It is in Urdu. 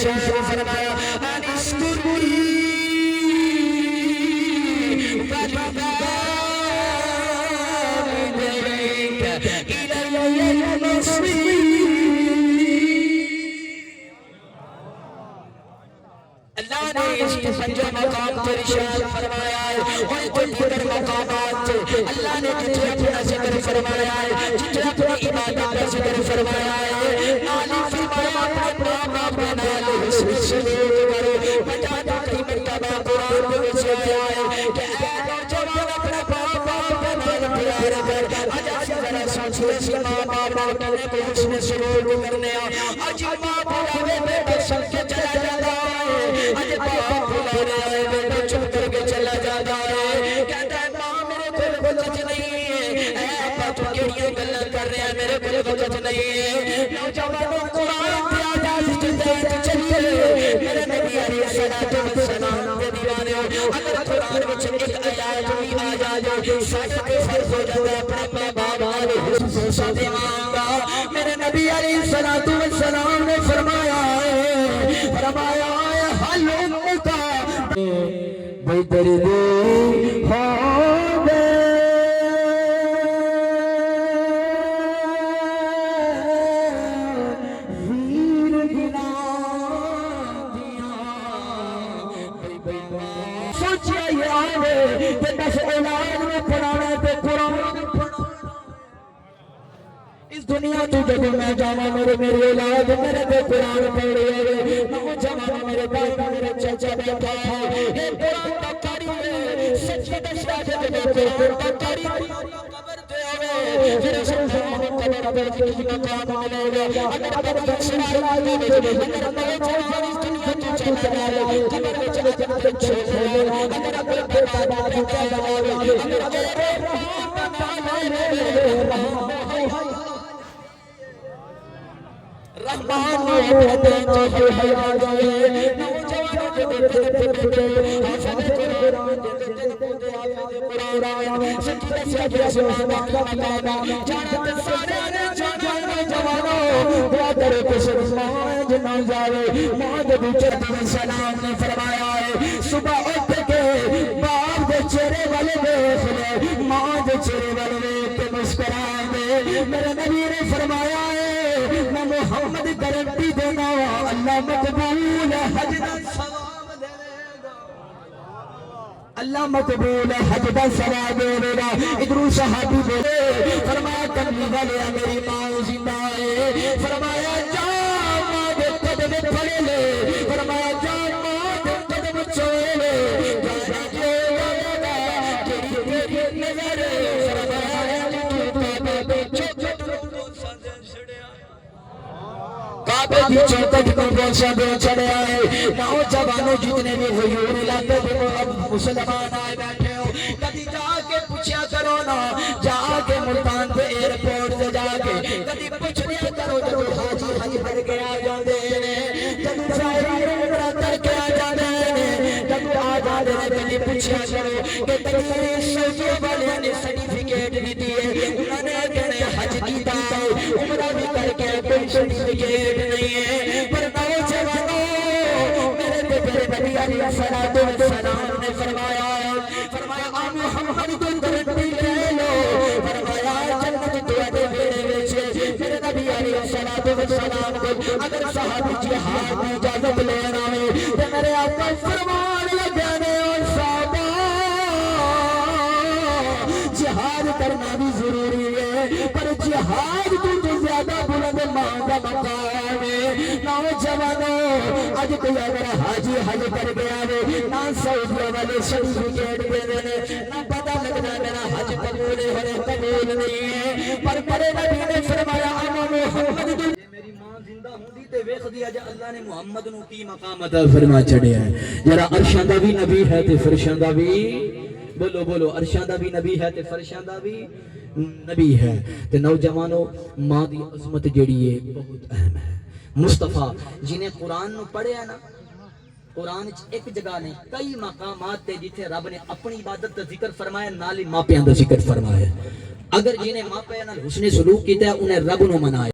ارشاد فرمایا انشکرنی اللہ نے اس کے پنجہ مقام پر ارشاد فرمایا ہے اور کوئی دیگر مقامات اللہ نے جتنے اپنا ذکر فرمایا ہے جتنے اپنی عبادت کا ذکر فرمایا ہے نالی فرمایا اپنے باپ کا نال حسن سلوک کرو بجا جا کئی مرتبہ قرآن میں سے آیا ہے کہ اے نوجوان اپنے باپ کا نال پیار کر آجا سے ذرا سوچ لے سی ماں باپ اٹھنے کو حسن سلوک کرنے آج ماں بلاوے بیٹے سب کے چلا جاتا ہے آج باپ بلانے آئے بیٹا چل کر کے چلا جاتا ہے کہتا ہے ماں میرے کوئی وقت نہیں ہے اے ابا تو کیڑیاں گلاں کر رہے ہیں میرے کوئی وقت نہیں ہے نوجوانوں قرآن کی آواز سنتے چلیے میرے نبی علیہ السلام کے دیوانے ہو اگر قرآن میں ایک آیات بھی آ جائے ساڑھے پہ فرض ہو جاتا ہے اپنے اپنے باپ والے حسن سے دیوانگا میرے نبی علیہ السلام نے فرمایا ہے حلوم کا بے دردی ہو گئے ویر گنا دیا سوچیا یہ آئے کہ دس اولاد میں پڑھانا تو قرآن اس دنیا تو جب میں جانا میری اولاد میرے پہ قرآن پڑھ رہے ہیں نوجوان میرے باپ میرے چچا بیٹھا تھا یہ قرآن کا کاری ہے سچی دشتا جب قرآن کا کاری قبر دے آوے پھر سنسان قبر پر کی مقام ملے گا اگر قبر پر سنسان اگر نوجوان اس دنیا تو چلا جائے قبر میں چلے جاتے چھوڑ لے اگر اگر پیدا دیتا ہے اگر اگر رحمان محبت چاہے حیاء جائے نوجوانوں کے دیتے پھٹے حافظ قرآن دیتے قرآن سچی دسیا کیا سوانا مقاما جانت سارے جانا نوجوانوں دعا کرے کچھ ماں جنہ جائے ماں جبی چرد سلام نے فرمایا ہے صبح اٹھ کے باپ دے چہرے والے دیکھ لے ماں دے چہرے والے دیکھ کے مسکرائیں دے میرے نبی نے فرمایا ہے میں محمد گارنٹی دینا اللہ مقبول حج دا ثواب دے گا اللہ مقبول حج دا ثواب دے گا ادھر صحابی بولے فرمایا کملی والے میری ماں زندہ ہے فرمایا جا ماں دے قدم پھڑے لے فرمایا جا ماں دے قدم چھوڑے لے جا جو والے تیری تیری نظر فرمایا تو کعبے پہ چوکٹ رو سادے چھڑیا کعبے کی چوکٹ کو بوسا دے چڑھے آئے نوجوانوں جتنے بھی حضور علاقے بھی مسلمان آئے بیٹھے ہو کبھی جا کے پوچھیا کرو نا جا کے ملتان پہ ایئرپورٹ سے جا کے کبھی پوچھ لیا کرو جب حاجی حج بھر کے آ جاندے جب سائری عمرہ کر کے آ جاندے جب آ جاندے کبھی پوچھیا کرو کہ تکیری سوچے والے نے سرٹیفکیٹ بھی دیے انہوں نے کہنے حج کیتا ہے عمرہ بھی کر کے کوئی سرٹیفکیٹ نہیں ہے پر نوجوانوں میرے پیارے نبی علیہ السلام نے فرمایا محمد کو گارنٹی لے لو فرمایا جنت تواڈے میرے وچ میرے نبی علیہ السلام کو اگر صحابی جہاد کی اجازت لینا ہے تے میرے آقا فرمان لگے نے اور صحابہ جہاد کرنا بھی ضروری ہے پر جہاد تو زیادہ بلند مانگا مقام ہے نوجوانوں آج کوئی اگر حاجی حج کر گیا ہے نہ سعودیہ والے سرٹیفکیٹ دے دینے نہ پتہ لگنا میرا حج قبول ہے قبول نہیں ہے پر میرے نبی نے فرمایا انا محمد میری ماں زندہ ہوندی تے ویکھ دیا جے اللہ نے محمد نو کی مقام عطا فرما چھڑیا ہے ذرا عرشاں دا بھی نبی ہے تے فرشاں دا بھی بولو بولو عرشاں دا بھی نبی ہے تے فرشاں دا بھی نبی ہے تے نوجوانوں ماں دی عظمت جڑی ہے بہت اہم ہے مصطفیٰ جنہیں قرآن نو پڑھیا نا قرآن ایک جگہ نہیں کئی مقامات تے جتھے رب نے اپنی عبادت دا ذکر فرمایا نال ہی ماں پیاں دا ذکر فرمایا اگر جنہیں ماں پیاں نال حسن سلوک کیتا ہے انہیں رب نو منایا